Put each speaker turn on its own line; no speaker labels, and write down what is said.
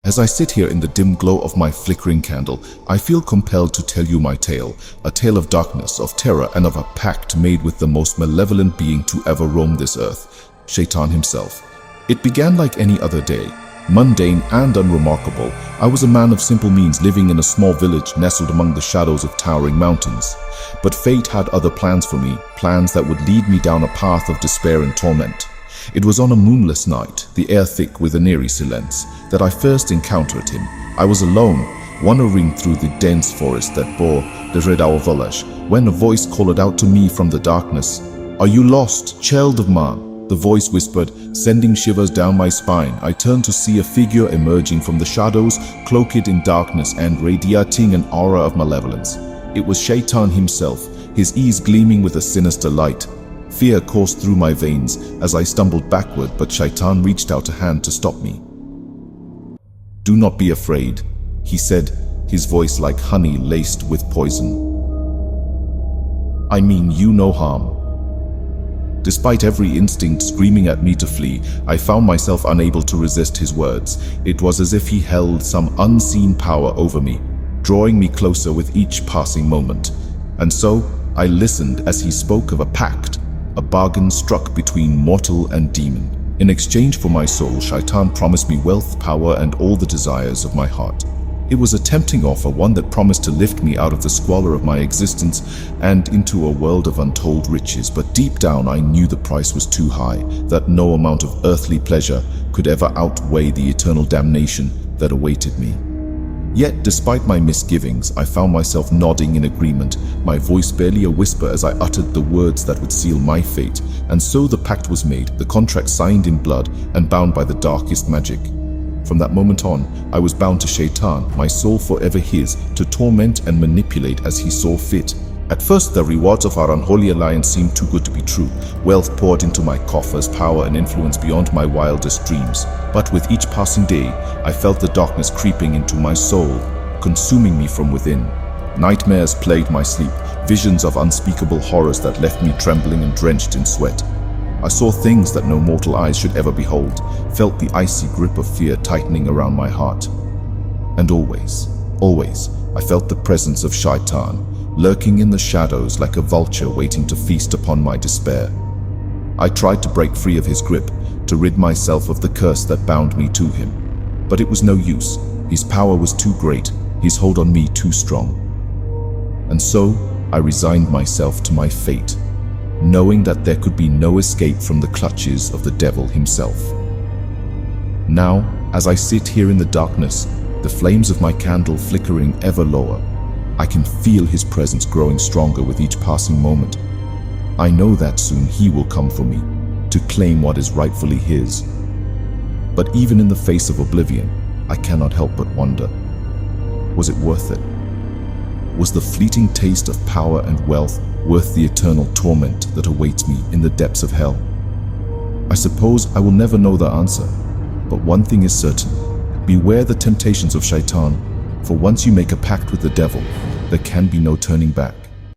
As I sit here in the dim glow of my flickering candle, I feel compelled to tell you my tale, a tale of darkness, of terror, and of a pact made with the most malevolent being to ever roam this earth, Shaitan himself. It began like any other day, mundane and unremarkable. I was a man of simple means living in a small village nestled among the shadows of towering mountains. But fate had other plans for me, plans that would lead me down a path of despair and torment. It was on a moonless night, the air thick with an eerie silence, that I first encountered him. I was alone, wandering through the dense forest that bore the Dreadtimes, when a voice called out to me from the darkness. "Are you lost, child of man?" The voice whispered, sending shivers down my spine. I turned to see a figure emerging from the shadows, cloaked in darkness and radiating an aura of malevolence. It was Shaitan himself, his eyes gleaming with a sinister light. Fear coursed through my veins as I stumbled backward, but Shaitan reached out a hand to stop me. "Do not be afraid," he said, his voice like honey laced with poison. "I mean you no harm." Despite every instinct screaming at me to flee, I found myself unable to resist his words. It was as if he held some unseen power over me, drawing me closer with each passing moment. And so I listened as he spoke of a pact, a bargain struck between mortal and demon. In exchange for my soul, Shaitan promised me wealth, power, and all the desires of my heart. It was a tempting offer, one that promised to lift me out of the squalor of my existence and into a world of untold riches. But deep down I knew the price was too high, that no amount of earthly pleasure could ever outweigh the eternal damnation that awaited me. Yet, despite my misgivings, I found myself nodding in agreement, my voice barely a whisper as I uttered the words that would seal my fate. And so the pact was made, the contract signed in blood and bound by the darkest magic. From that moment on, I was bound to Shaitan, my soul forever his, to torment and manipulate as he saw fit. At first, the rewards of our unholy alliance seemed too good to be true. Wealth poured into my coffers, power and influence beyond my wildest dreams. But with each passing day, I felt the darkness creeping into my soul, consuming me from within. Nightmares plagued my sleep, visions of unspeakable horrors that left me trembling and drenched in sweat. I saw things that no mortal eyes should ever behold, felt the icy grip of fear tightening around my heart. And always, I felt the presence of Shaitan, lurking in the shadows like a vulture waiting to feast upon my despair. I tried to break free of his grip, to rid myself of the curse that bound me to him. But it was no use. His power was too great, his hold on me too strong. And so I resigned myself to my fate, knowing that there could be no escape from the clutches of the devil himself. Now, as I sit here in the darkness, the flames of my candle flickering ever lower, I can feel his presence growing stronger with each passing moment. I know that soon he will come for me, to claim what is rightfully his. But even in the face of oblivion, I cannot help but wonder, was it worth it? Was the fleeting taste of power and wealth worth the eternal torment that awaits me in the depths of hell? I suppose I will never know the answer, but one thing is certain: beware the temptations of Shaitan, for once you make a pact with the devil, there can be no turning back.